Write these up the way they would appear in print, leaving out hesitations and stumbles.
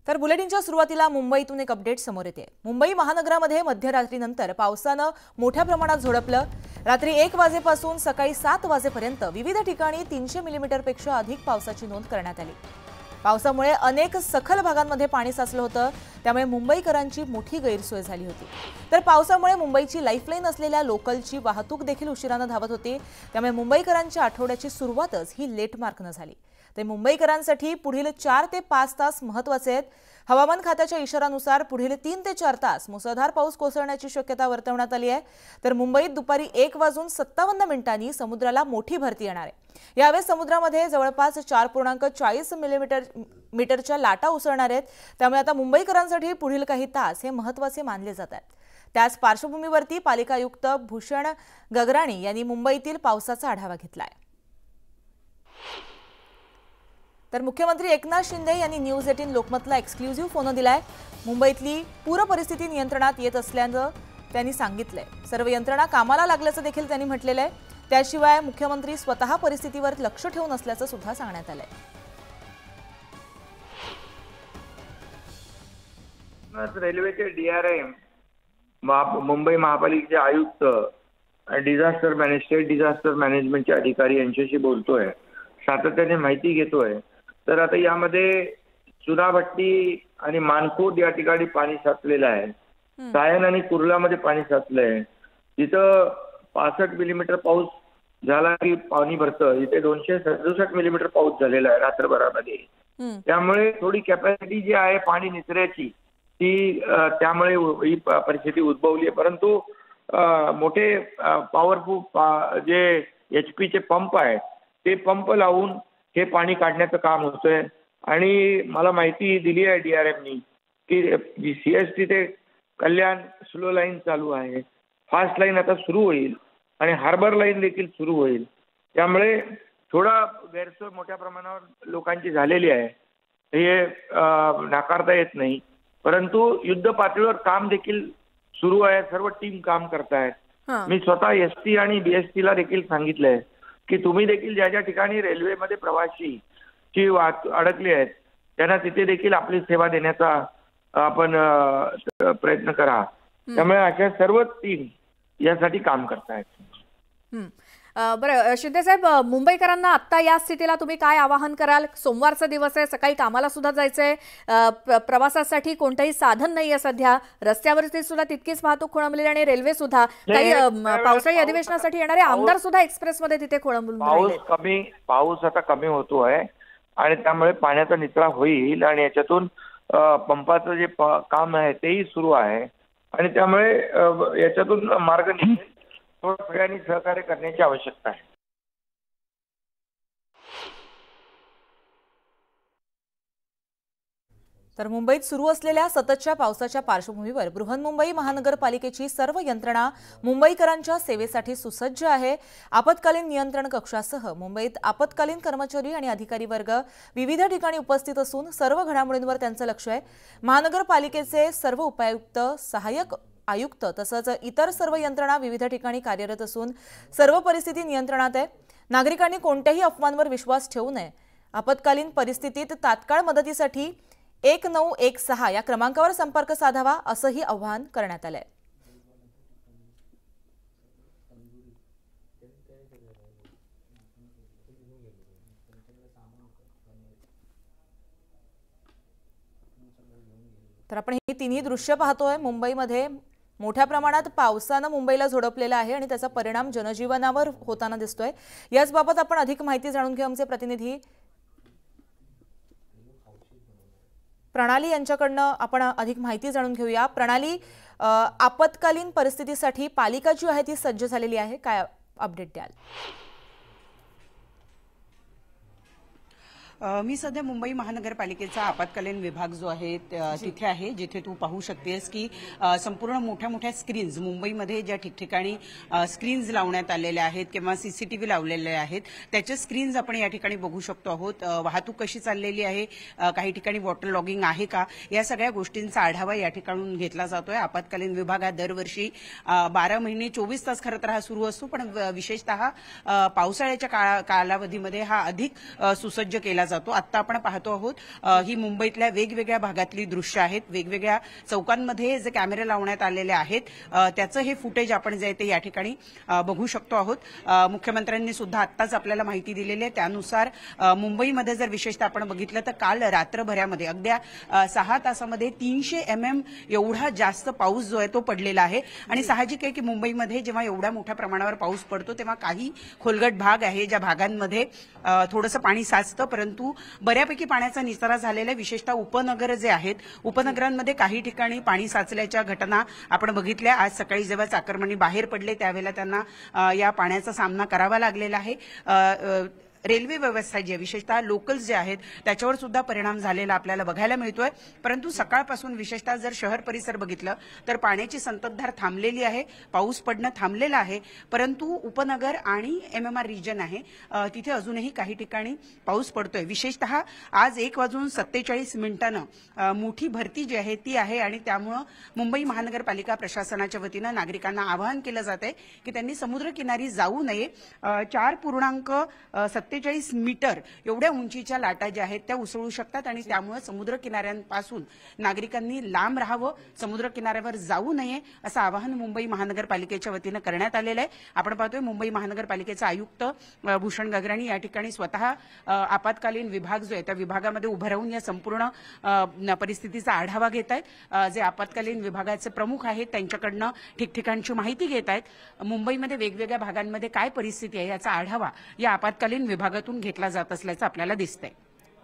तर बुलेटिनच्या सुरुवातीला मुंबईतून एक अपडेट समोर येते। मुंबई महानगरामध्ये मध्यरात्रीनंतर पावसाने मोठ्या प्रमाणात झोडपलं। रात्री 1 वाजेपासून सकाळी 7 वाजेपर्यंत विविध ठिकाणी 300 मिलीमीटरपेक्षा अधिक पावसाची नोंद करण्यात आली। पावसामुळे अनेक सखल भागांमध्ये पाणी साचलं होतं, त्यामुळे मुंबईकरांची मोठी गैरसोय झाली होती। तर पावसामुळे मुंबईची लाईफलाईन असलेल्या लोकलची वाहतूक देखील उशिराने धावत होती, त्यामुळे मुंबईकरांच्या आठवड्याची सुरुवातच ही लेटमार्कने झाली। ते मुंबईकरांसाठी पुढील 4 ते 5 तास महत्त्वाचे आहेत। हवामान खात्याच्या इशाऱ्यानुसार पुढील 3 ते 4 तास मुसळधार पाऊस कोसळण्याची शक्यता वर्तवण्यात आली आहे। तर मुंबईत दुपारी 1:57 समुद्राला मोठी भरती येणार आहे। यावेळी समुद्रामध्ये जवळपास 4.40 मीटरच्या लाटा उसळणार आहेत, त्यामुळे आता मुंबईकरांसाठी पुढील काही तास हे महत्त्वाचे मानले जातात। त्याच पार्श्वभूमीवरती पालिका आयुक्त भूषण गगराणी यांनी मुंबईतील पावसाचा आढावा घेतलाय। तर मुख्यमंत्री एकनाथ शिंदे यांनी न्यूज 18 लोकमतला एक्सक्लुझिव्ह फोन दिलाय। मुंबईतली पूर परिस्थिती नियंत्रणात येत असल्याचं त्यांनी सांगितलंय। सर्व यंत्रणा कामाला लागल्याचं देखील त्यांनी म्हटलेलं आहे। त्याशिवाय मुख्यमंत्री स्वतः परिस्थितीवर लक्ष ठेवून असल्याचं सुद्धा सांगण्यात आलंय। रेल्वेचे डीआरएम, मुंबई महापालिकेचे आयुक्त, स्टेट डिझास्टर मॅनेजमेंटचे अधिकारी यांच्याशी बोलतोय, सातत्याने माहिती घेतोय। तर आता यामध्ये चुनाभट्टी आणि मानकोट या ठिकाणी पाणी साचलेलं आहे। सायन आणि कुर्लामध्ये पाणी साचलंय। तिथं 65 मिलीमीटर पाऊस झाला की पाणी भरतं। इथे 267 मिलीमीटर पाऊस झालेला आहे रात्रभरामध्ये। त्यामुळे थोडी कॅपॅसिटी जी आहे पाणी निचऱ्याची ती त्यामुळे ही परिस्थिती उद्भवली आहे। परंतु मोठे पॉवरफुल जे HP चे पंप आहेत ते पंप लावून हे पाणी काढण्याचं काम होतंय। आणि मला माहिती दिली आहे डीआरएमनी की CST ते कल्याण स्लो लाईन चालू आहे, फास्ट लाईन आता सुरू होईल आणि हार्बर लाईन देखील सुरू होईल। त्यामुळे थोडा गैरसोय मोठ्या प्रमाणावर लोकांची झालेली आहे, हे नाकारता येत नाही। परंतु युद्ध पातळीवर काम देखील सुरू आहे, सर्व टीम काम करतायत। मी स्वतः ST आणि BST ला देखील सांगितलंय की तुम्ही देखील ज्या ज्या ठिकाणी रेल्वेमध्ये प्रवासी ची अडकली आहेत त्यांना तिथे देखील आपली सेवा देण्याचा आपण प्रयत्न करा। त्यामुळे अशा सर्व टीम यासाठी काम करतायत। बरं शिंदे साहेब, मुंबईकरांना आता या स्थितीला तुम्ही काय आवाहन कराल? सोमवारचा दिवस आहे, सकाळी कामाला सुद्धा जायचंय, प्रवासासाठी कोणतंही साधन नाहीये सध्या, रस्त्यावरती सुद्धा तितकीच वाहतूक खोळंबलेली आणि रेल्वे सुद्धा, काही पावसाळी अधिवेशनासाठी येणारे आमदार सुद्धा एक्सप्रेसमध्ये तिथे खोळंबून राहिले। पाऊस आता कमी होतोय आणि त्यामुळे पाण्याचा निचरा होईल आणि याच्यातून पंपाचं जे काम आहे तेही सुरू आहे आणि त्यामुळे याच्यातून मार्ग निघेल। सगळ्यांनी सहकार्य करण्याची आवश्यकता आहे। तर मुंबईत सुरू असलेल्या सततच्या पावसाच्या पार्श्वभूमीवर बृहन्मुंबई महानगरपालिकेची सर्व यंत्रणा मुंबईकरांच्या सेवेसाठी सुसज्ज आहे। आपत्कालीन नियंत्रण कक्षासह मुंबईत आपत्कालीन कर्मचारी आणि अधिकारी वर्ग विविध ठिकाणी उपस्थित असून सर्व घडामोडींवर त्यांचं लक्ष आहे। महानगरपालिकेचे सर्व उपायुक्त, सहाय्यक आयुक्त तसंच इतर सर्व यंत्रणा विविध ठिकाणी कार्यरत असून सर्व परिस्थिती नियंत्रणात आहे। नागरिकांनी कोणत्याही अफवांवर विश्वास ठेवू नये। आपत्कालीन परिस्थितीत तात्काळ मदतीसाठी 1916 या क्रमांकावर संपर्क साधावा असंही आवाहन करण्यात आलंय। तर आपण ही तिन्ही दृश्य पाहतोय। मुंबईमध्ये मोठ्या प्रमाणात पावसाने मुंबईला झोडपलेला आहे आणि त्याचा परिणाम जनजीवनावर होताना दिसतोय। याचबाबत आपण अधिक माहिती जाणून घेऊ आमचे प्रतिनिधी प्रणाली यांच्याकडनं आपण अधिक माहिती जाणून घेऊया। प्रणाली, आपत्कालीन परिस्थितीसाठी पालिका जी आहे ती सज्ज झालेली आहे, काय अपडेट द्याल? मी सध्या मुंबई महानगरपालिकेचा आपत्कालीन विभाग जो आहे तिथे आहे, जिथे तू पाहू शकतेस की संपूर्ण मोठ्या मोठ्या स्क्रीन्स मुंबईमध्ये ज्या ठिकठिकाणी स्क्रीन्स लावण्यात आलेल्या आहेत किंवा CCTV लावलेले आहेत त्याचे स्क्रीन्स आपण या ठिकाणी बघू शकतो आहोत। वाहतूक कशी चाललेली आहे, काही ठिकाणी वॉटर लॉगिंग आहे का, या सगळ्या गोष्टींचा आढावा या ठिकाणून घेतला जातोय। आपत्कालीन विभाग हा दरवर्षी 12 महिने 24 तास खरं तर हा सुरू असतो, पण विशेषतः पावसाळ्याच्या कालावधीमध्ये हा अधिक सुसज्ज केला जातो. आता आपण पाहतो आहोत ही मुंबईतल्या वेगवेगळ्या भागातली दृश्य आहेत. वेगवेगळ्या चौकांमध्ये जे कॅमेरे लावण्यात आलेले आहेत त्याचं हे फुटेज आपण जे आहे ते या ठिकाणी बघू शकतो आहोत. मुख्यमंत्र्यांनी सुद्धा आत्ताच आपल्याला माहिती दिलेली आहे. त्यानुसार मुंबईमध्ये जर विशेषतः आपण बघितलं तर काल रात्रभरामध्ये अगद्या 6 तासामध्ये 300 mm एवढा जास्त पाऊस जो आहे तो पडलेला आहे. आणि साहजिक आहे की मुंबईमध्ये जेव्हा एवढ्या मोठ्या प्रमाणावर पाऊस पडतो तेव्हा काही खोलगट भाग आहे ज्या भागांमध्ये थोडंसं पाणी साचतं, परंतु बऱ्यापैकी पाण्याचा निचरा झालेला आहे. विशेषतः उपनगर जे आहेत उपनगरांमध्ये काही ठिकाणी पाणी साचल्याच्या घटना आपण बघितल्या. आज सकाळी जेव्हा चाकरमानी बाहेर पडले त्यावेळेला त्यांना या पाण्याचा सामना करावा लागलेला आहे. रेल्वे व्यवस्था जी आहे विशेषतः लोकल्स जे आहेत त्याच्यावर सुद्धा परिणाम झालेला आपल्याला बघायला मिळतोय. परंतु सकाळपासून विशेषतः जर शहर परिसर बघितलं तर पाण्याची संततधार थांबलेली आहे, पाऊस पडणं थांबलेलं आहे. परंतु उपनगर आणि MMR रिजन आहे तिथे अजूनही काही ठिकाणी पाऊस पडतोय. विशेषतः आज 1:47 मोठी भरती जी आहे ती आहे आणि त्यामुळं मुंबई महानगरपालिका प्रशासनाच्या वतीनं नागरिकांना आवाहन केलं जात आहे की त्यांनी समुद्रकिनारी जाऊ नये. 4.47 मीटर एवढ्या उंचीच्या लाटा ज्या आहेत त्या उसळू शकतात आणि त्यामुळे समुद्र किनाऱ्यांपासून नागरिकांनी लांब राहावं, समुद्र किनाऱ्यावर जाऊ नये असं आवाहन मुंबई महानगरपालिकेच्या वतीनं करण्यात आलेलं आहे. आपण पाहतोय मुंबई महानगरपालिकेचे आयुक्त भूषण गगराणी या ठिकाणी स्वतः आपत्कालीन विभाग जो आहे त्या विभागामध्ये उभं राहून या संपूर्ण परिस्थितीचा आढावा घेत आहेत. जे आपत्कालीन विभागाचे प्रमुख आहेत त्यांच्याकडनं ठिकठिकाणची माहिती घेत आहेत. मुंबईमध्ये वेगवेगळ्या भागांमध्ये काय परिस्थिती आहे याचा आढावा या आपत्कालीन विभागातून घेतला जात असल्याचं आपल्याला दिसतंय.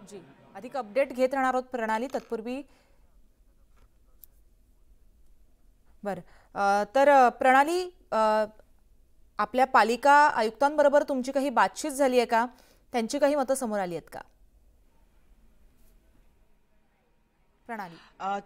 जी, अधिक अपडेट घेत राहणार आहोत प्रणाली. तत्पूर्वी तर प्रणाली, आपल्या पालिका आयुक्तांबरोबर तुमची काही बातचीत झाली आहे का? त्यांची काही मतं समोर आली आहेत का? प्रणाली,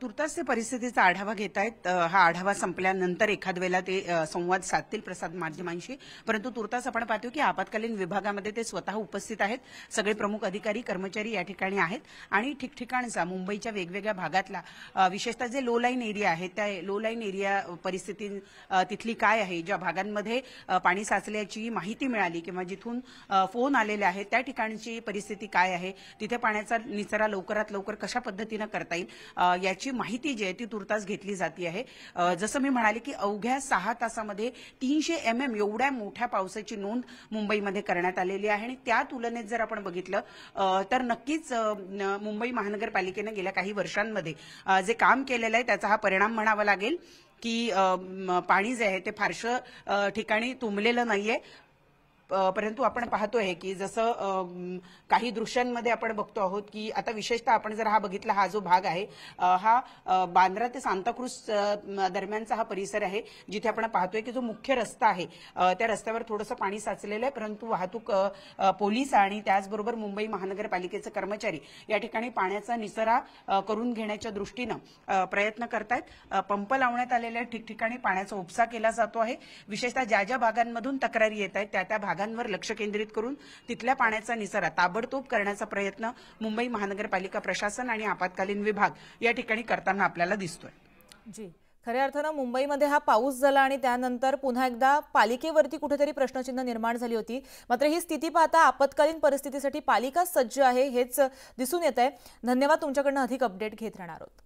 तुर्तास ते परिस्थितीचा आढावा घेत आहेत. हा आढावा संपल्यानंतर एखाद वेळेला ते संवाद साधतील प्रसार माध्यमांशी. परंतु तुर्तास आपण पाहतो की आपत्कालीन विभागामध्ये ते स्वतः उपस्थित आहेत. सगळे प्रमुख अधिकारी कर्मचारी या ठिकाणी आहेत आणि ठिकठिकाणचा मुंबईच्या वेगवेगळ्या भागातला विशेषतः जे लो लाईन एरिया आहेत त्या लो लाईन एरिया परिस्थिती तिथली काय आहे, ज्या भागांमध्ये पाणी साचल्याची माहिती मिळाली किंवा जिथून फोन आलेले आहेत त्या ठिकाणची परिस्थिती काय आहे, तिथे पाण्याचा निचरा लवकरात लवकर कशा पद्धतीनं करता येईल याची माहिती जी आहे ती तुर्तास घेतली जाते आहे. जसं मी म्हणाले की अवघ्या 6 तासामध्ये 300 mm एवढ्या मोठ्या पावसाची नोंद मुंबईमध्ये करण्यात आलेली आहे आणि त्या तुलनेत जर आपण बघितलं तर नक्कीच मुंबई महानगरपालिकेने गेल्या काही वर्षांमध्ये जे काम केलेलं आहे त्याचा हा परिणाम म्हणावा लागेल की पाणी जे आहे ते फारसं ठिकाणी तुंबलेलं नाहीये. परंतु आपण पाहतोय की जसं काही दृश्यांमध्ये आपण बघतो आहोत की आता विशेषतः आपण जर हा बघितला, हा जो भाग आहे हा बांद्रा ते सांताक्रूज दरम्यानचा हा परिसर आहे जिथे आपण पाहतोय की जो मुख्य रस्ता आहे त्या रस्त्यावर थोडंसं पाणी साचलेलं आहे. परंतु वाहतूक पोलीस आणि त्याचबरोबर मुंबई महानगरपालिकेचे कर्मचारी या ठिकाणी पाण्याचा निचरा करून घेण्याच्या दृष्टीनं प्रयत्न करतायत. पंप लावण्यात आलेल्या ठिकठिकाणी पाण्याचा उपसा केला जातो आहे. विशेषतः ज्या ज्या भागांमधून तक्रारी येत आहेत त्या भागांवर लक्ष केंद्रित करून तिथल्या पाण्याचा निचरा ताबडतोब करण्याचा प्रयत्न मुंबई महानगरपालिका प्रशासन आणि आपत्कालीन विभाग या ठिकाणी करताना आपल्याला दिसतोय. जी, खऱ्या अर्थानं मुंबईमध्ये हा पाऊस झाला आणि त्यानंतर पुन्हा एकदा पालिकेवरती कुठेतरी प्रश्नचिन्ह निर्माण झाली होती. मात्र ही स्थिती पाहता आपत्कालीन परिस्थितीसाठी पालिका सज्ज आहे हेच दिसून येत आहे. धन्यवाद, तुमच्याकडनं अधिक अपडेट घेत राहणार आहोत.